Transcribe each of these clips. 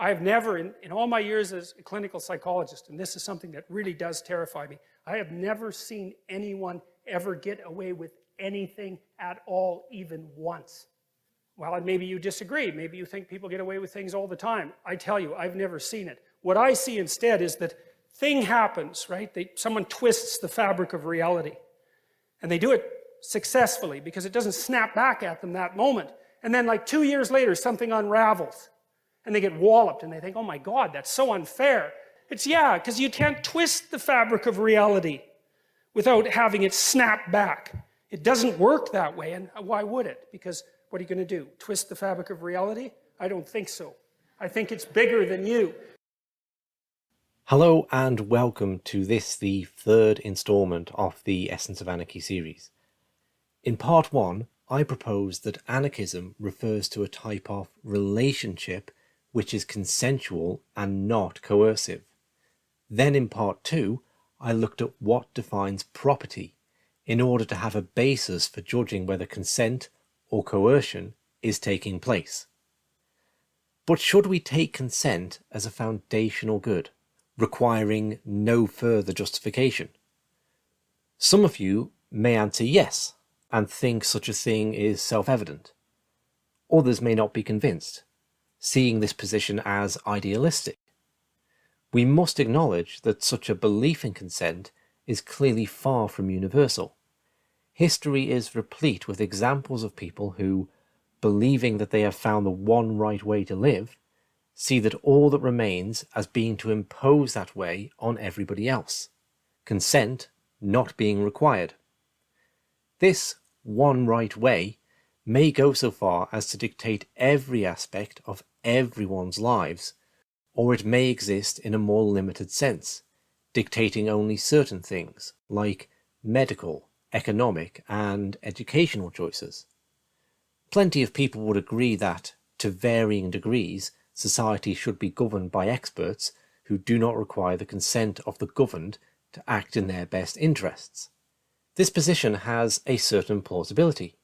I've never, in all my years as a clinical psychologist, and this is something that really does terrify me, I have never seen anyone ever get away with anything at all, even once. Well, maybe you disagree. Maybe you think people get away with things all the time. I tell you, I've never seen it. What I see instead is that thing happens, right? Someone twists the fabric of reality. And they do it successfully because it doesn't snap back at them that moment. And then like 2 years later, something unravels. And they get walloped and they think, oh my God, that's so unfair. It's because you can't twist the fabric of reality without having it snap back. It doesn't work that way, and why would it? Because what are you going to do? Twist the fabric of reality? I don't think so. I think it's bigger than you. Hello and welcome to the third installment of the Essence of Anarchy series. In part 1, I proposed that anarchism refers to a type of relationship which is consensual and not coercive. Then in part 2, I looked at what defines property in order to have a basis for judging whether consent or coercion is taking place. But should we take consent as a foundational good, requiring no further justification? Some of you may answer yes, and think such a thing is self-evident. Others may not be convinced, seeing this position as idealistic. We must acknowledge that such a belief in consent is clearly far from universal. History is replete with examples of people who, believing that they have found the one right way to live, see that all that remains as being to impose that way on everybody else, consent not being required. This one right way may go so far as to dictate every aspect of everyone's lives, or it may exist in a more limited sense, dictating only certain things like medical, economic, and educational choices. Plenty of people would agree that, to varying degrees, society should be governed by experts who do not require the consent of the governed to act in their best interests. This position has a certain plausibility.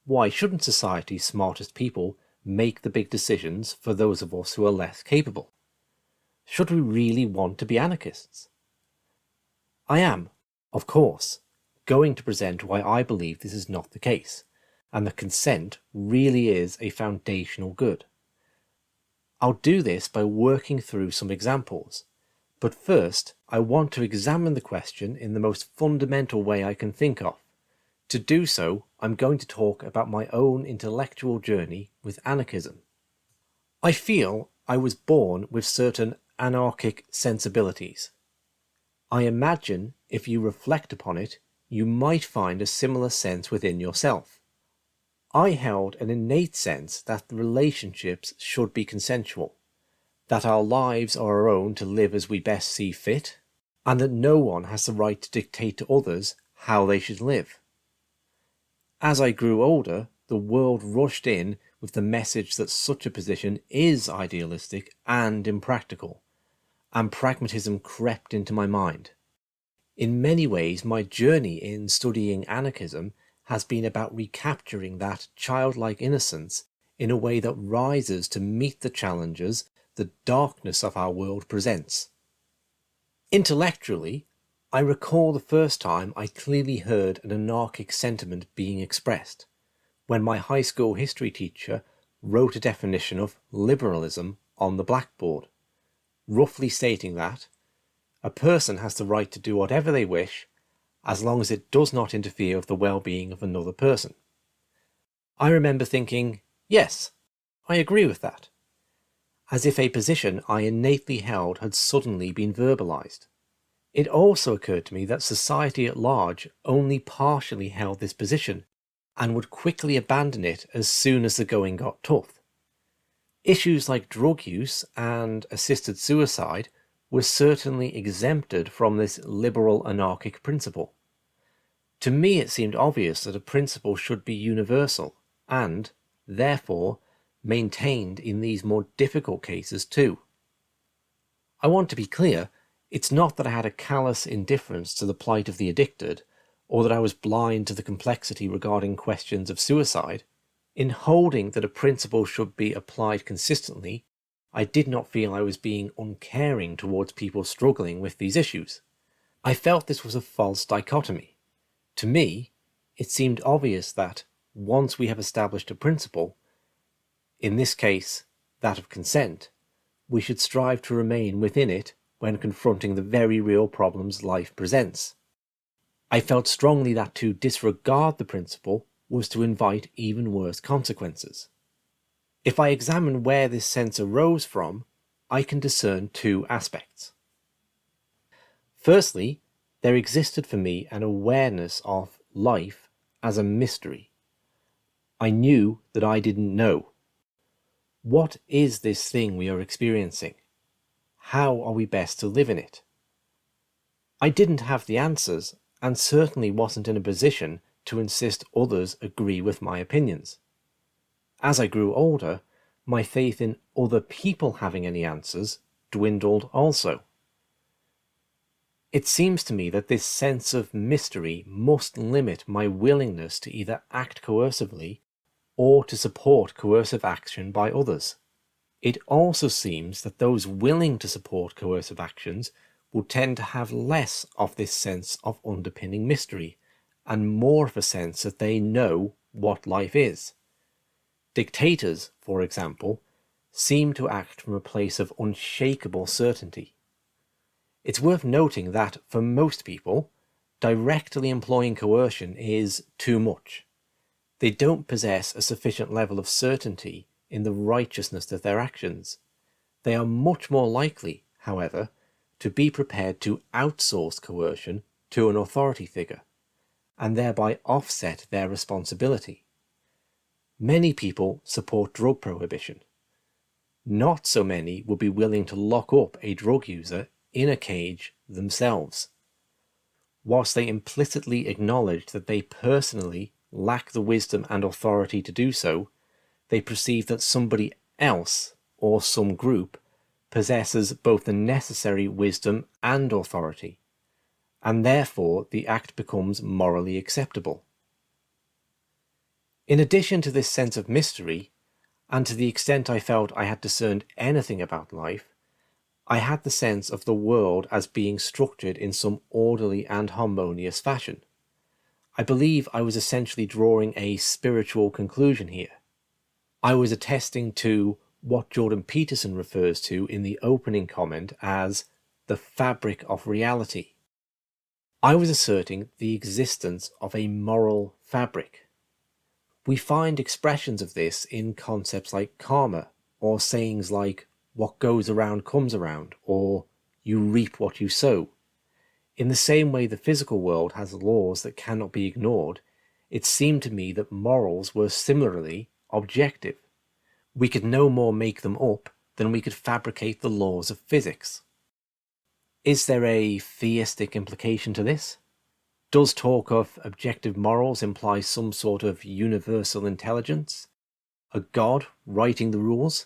Why shouldn't society's smartest people make the big decisions for those of us who are less capable? Should we really want to be anarchists? I am, of course, going to present why I believe this is not the case, and that consent really is a foundational good. I'll do this by working through some examples, but first I want to examine the question in the most fundamental way I can think of. To do so, I'm going to talk about my own intellectual journey with anarchism. I feel I was born with certain anarchic sensibilities. I imagine if you reflect upon it, you might find a similar sense within yourself. I held an innate sense that the relationships should be consensual, that our lives are our own to live as we best see fit, and that no one has the right to dictate to others how they should live. As I grew older, the world rushed in with the message that such a position is idealistic and impractical, and pragmatism crept into my mind. In many ways, my journey in studying anarchism has been about recapturing that childlike innocence in a way that rises to meet the challenges the darkness of our world presents. Intellectually, I recall the first time I clearly heard an anarchic sentiment being expressed, when my high school history teacher wrote a definition of liberalism on the blackboard, roughly stating that a person has the right to do whatever they wish as long as it does not interfere with the well-being of another person. I remember thinking, yes, I agree with that, as if a position I innately held had suddenly been verbalized. It also occurred to me that society at large only partially held this position and would quickly abandon it as soon as the going got tough. Issues like drug use and assisted suicide were certainly exempted from this liberal anarchic principle. To me, it seemed obvious that a principle should be universal and, therefore, maintained in these more difficult cases too. I want to be clear, it's not that I had a callous indifference to the plight of the addicted, or that I was blind to the complexity regarding questions of suicide. In holding that a principle should be applied consistently, I did not feel I was being uncaring towards people struggling with these issues. I felt this was a false dichotomy. To me, it seemed obvious that once we have established a principle, in this case that of consent, we should strive to remain within it when confronting the very real problems life presents. I felt strongly that to disregard the principle was to invite even worse consequences. If I examine where this sense arose from, I can discern two aspects. Firstly, there existed for me an awareness of life as a mystery. I knew that I didn't know. What is this thing we are experiencing? How are we best to live in it? I didn't have the answers, and certainly wasn't in a position to insist others agree with my opinions. As I grew older, my faith in other people having any answers dwindled also. It seems to me that this sense of mystery must limit my willingness to either act coercively or to support coercive action by others. It also seems that those willing to support coercive actions will tend to have less of this sense of underpinning mystery and more of a sense that they know what life is. Dictators, for example, seem to act from a place of unshakable certainty. It's worth noting that, for most people, directly employing coercion is too much. They don't possess a sufficient level of certainty in the righteousness of their actions. They are much more likely, however, to be prepared to outsource coercion to an authority figure, and thereby offset their responsibility. Many people support drug prohibition. Not so many would be willing to lock up a drug user in a cage themselves. Whilst they implicitly acknowledge that they personally lack the wisdom and authority to do so, they perceive that somebody else or some group possesses both the necessary wisdom and authority, and therefore the act becomes morally acceptable. In addition to this sense of mystery, and to the extent I felt I had discerned anything about life, I had the sense of the world as being structured in some orderly and harmonious fashion. I believe I was essentially drawing a spiritual conclusion here. I was attesting to what Jordan Peterson refers to in the opening comment as the fabric of reality. I was asserting the existence of a moral fabric. We find expressions of this in concepts like karma, or sayings like, what goes around comes around, or you reap what you sow. In the same way the physical world has laws that cannot be ignored, it seemed to me that morals were similarly objective. We could no more make them up than we could fabricate the laws of physics. Is there a theistic implication to this? Does talk of objective morals imply some sort of universal intelligence? A god writing the rules?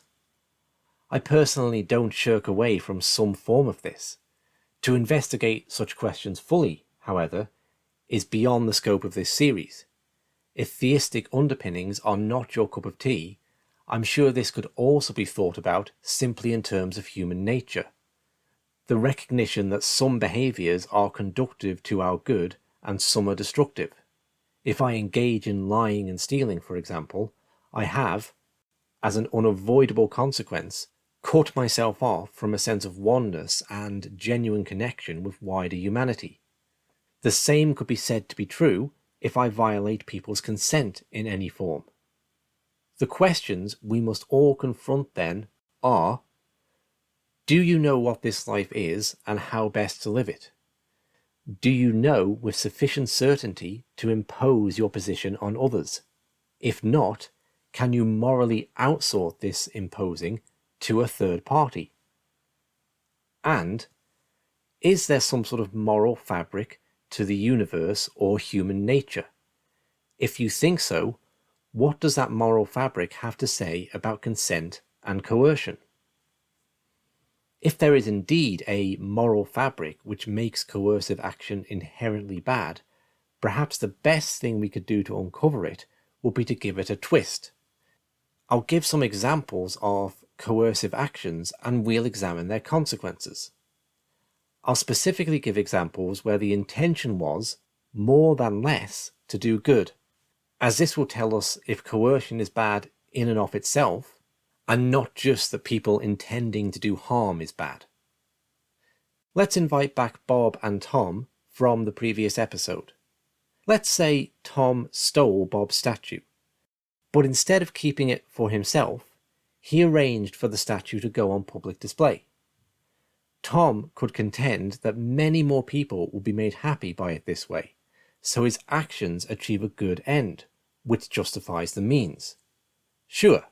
I personally don't shirk away from some form of this. To investigate such questions fully, however, is beyond the scope of this series. If theistic underpinnings are not your cup of tea, I'm sure this could also be thought about simply in terms of human nature. The recognition that some behaviours are conducive to our good and some are destructive. If I engage in lying and stealing, for example, I have, as an unavoidable consequence, cut myself off from a sense of oneness and genuine connection with wider humanity. The same could be said to be true if I violate people's consent in any form. The questions we must all confront then are: do you know what this life is and how best to live it? Do you know with sufficient certainty to impose your position on others? If not, can you morally outsource this imposing to a third party? And is there some sort of moral fabric to the universe or human nature? If you think so, what does that moral fabric have to say about consent and coercion? If there is indeed a moral fabric which makes coercive action inherently bad, perhaps the best thing we could do to uncover it would be to give it a twist. I'll give some examples of coercive actions and we'll examine their consequences. I'll specifically give examples where the intention was, more than less, to do good, as this will tell us if coercion is bad in and of itself, and not just that people intending to do harm is bad. Let's invite back Bob and Tom from the previous episode. Let's say Tom stole Bob's statue, but instead of keeping it for himself, he arranged for the statue to go on public display. Tom could contend that many more people will be made happy by it this way, so his actions achieve a good end, which justifies the means. Sure,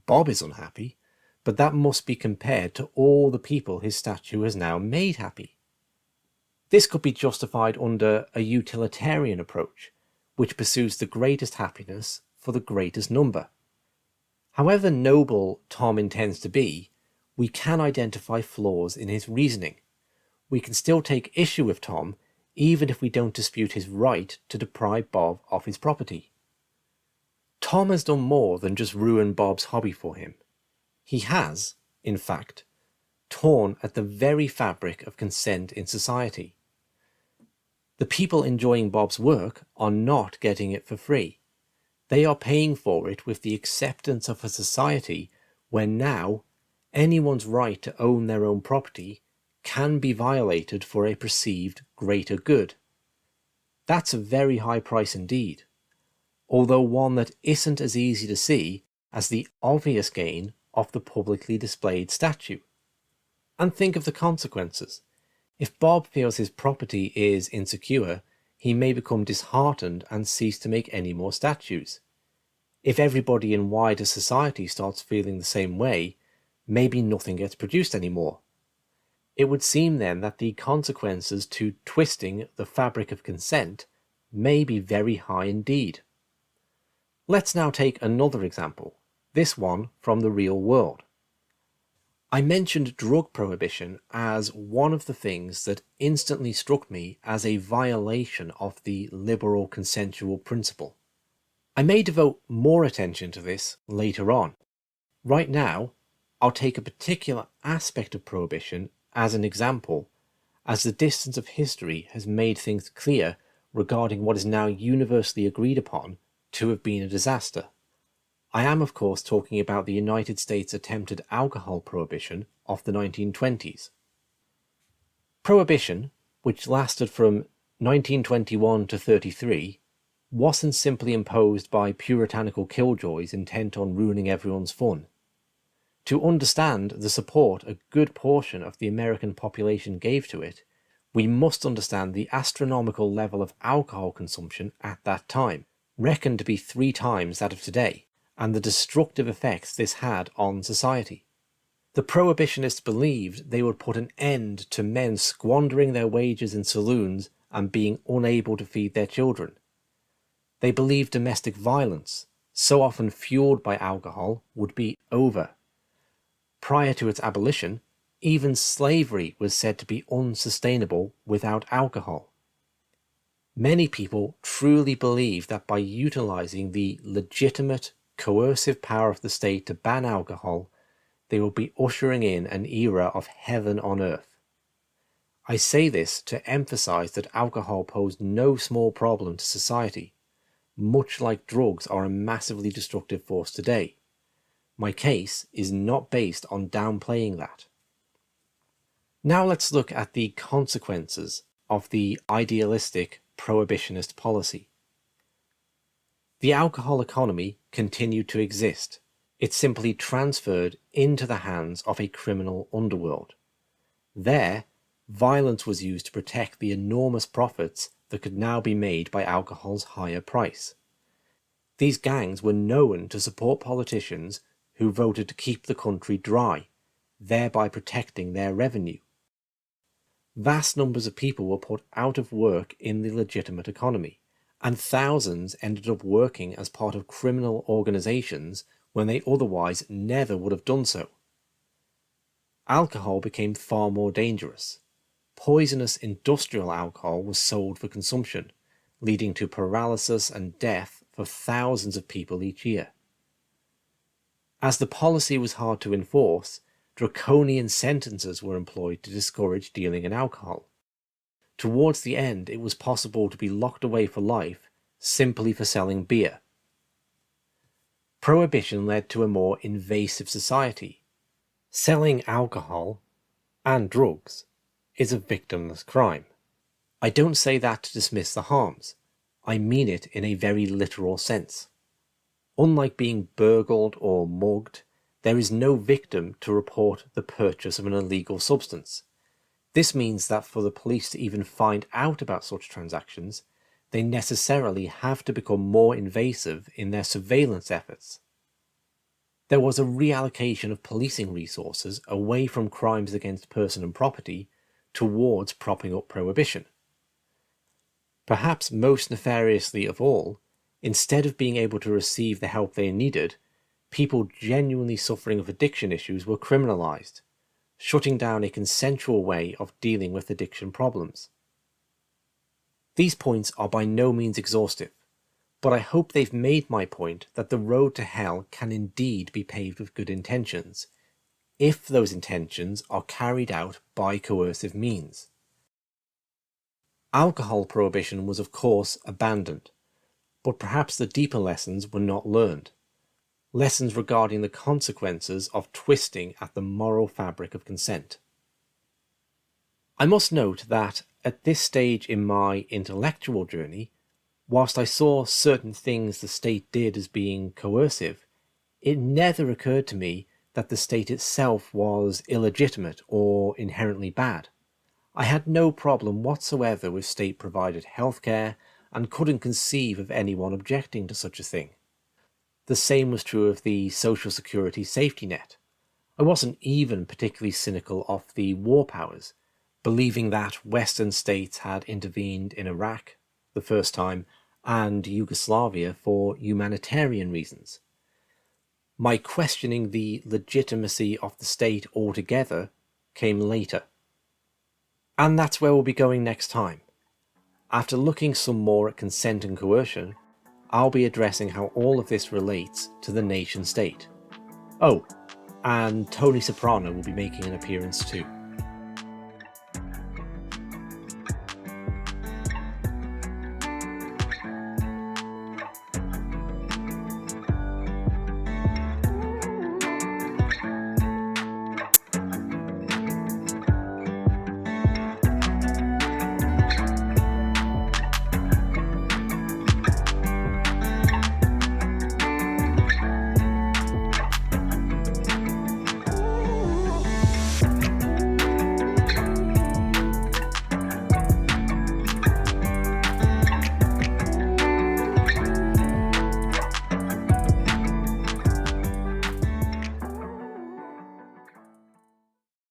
Bob is unhappy, but that must be compared to all the people his statue has now made happy. This could be justified under a utilitarian approach, which pursues the greatest happiness for the greatest number. However noble Tom intends to be, we can identify flaws in his reasoning. We can still take issue with Tom, even if we don't dispute his right to deprive Bob of his property. Tom has done more than just ruin Bob's hobby for him. He has, in fact, torn at the very fabric of consent in society. The people enjoying Bob's work are not getting it for free. They are paying for it with the acceptance of a society where now anyone's right to own their own property can be violated for a perceived greater good. That's a very high price indeed, although one that isn't as easy to see as the obvious gain of the publicly displayed statue. And think of the consequences. If Bob feels his property is insecure, he may become disheartened and cease to make any more statues. If everybody in wider society starts feeling the same way, maybe nothing gets produced anymore. It would seem then that the consequences to twisting the fabric of consent may be very high indeed. Let's now take another example, this one from the real world. I mentioned drug prohibition as one of the things that instantly struck me as a violation of the liberal consensual principle. I may devote more attention to this later on. Right now, I'll take a particular aspect of prohibition as an example, as the distance of history has made things clear regarding what is now universally agreed upon to have been a disaster. I am, of course, talking about the United States' attempted alcohol prohibition of the 1920s. Prohibition, which lasted from 1921 to 33, wasn't simply imposed by puritanical killjoys intent on ruining everyone's fun. To understand the support a good portion of the American population gave to it, we must understand the astronomical level of alcohol consumption at that time, reckoned to be 3 times that of today, and the destructive effects this had on society. The prohibitionists believed they would put an end to men squandering their wages in saloons and being unable to feed their children. They believed domestic violence, so often fueled by alcohol, would be over. Prior to its abolition, even slavery was said to be unsustainable without alcohol. Many people truly believe that by utilizing the legitimate, coercive power of the state to ban alcohol, they will be ushering in an era of heaven on earth. I say this to emphasize that alcohol posed no small problem to society, much like drugs are a massively destructive force today. My case is not based on downplaying that. Now let's look at the consequences of the idealistic prohibitionist policy. The alcohol economy continued to exist. It simply transferred into the hands of a criminal underworld. There, violence was used to protect the enormous profits that could now be made by alcohol's higher price. These gangs were known to support politicians who voted to keep the country dry, thereby protecting their revenue. Vast numbers of people were put out of work in the legitimate economy, and thousands ended up working as part of criminal organizations when they otherwise never would have done so. Alcohol became far more dangerous. Poisonous industrial alcohol was sold for consumption, leading to paralysis and death for thousands of people each year. As the policy was hard to enforce, draconian sentences were employed to discourage dealing in alcohol. Towards the end, it was possible to be locked away for life simply for selling beer. Prohibition led to a more invasive society. Selling alcohol and drugs is a victimless crime. I don't say that to dismiss the harms. I mean it in a very literal sense. Unlike being burgled or mugged, there is no victim to report the purchase of an illegal substance. This means that for the police to even find out about such transactions, they necessarily have to become more invasive in their surveillance efforts. There was a reallocation of policing resources away from crimes against person and property towards propping up prohibition. Perhaps most nefariously of all, instead of being able to receive the help they needed, people genuinely suffering of addiction issues were criminalized, shutting down a consensual way of dealing with addiction problems. These points are by no means exhaustive, but I hope they've made my point that the road to hell can indeed be paved with good intentions, if those intentions are carried out by coercive means. Alcohol prohibition was of course abandoned, but perhaps the deeper lessons were not learned. Lessons regarding the consequences of twisting at the moral fabric of consent. I must note that at this stage in my intellectual journey, whilst I saw certain things the state did as being coercive, it never occurred to me that the state itself was illegitimate or inherently bad. I had no problem whatsoever with state-provided healthcare and couldn't conceive of anyone objecting to such a thing. The same was true of the social security safety net. I wasn't even particularly cynical of the war powers, believing that Western states had intervened in Iraq the first time and Yugoslavia for humanitarian reasons. My questioning the legitimacy of the state altogether came later. And that's where we'll be going next time. After looking some more at consent and coercion, I'll be addressing how all of this relates to the nation state. Oh, and Tony Soprano will be making an appearance too.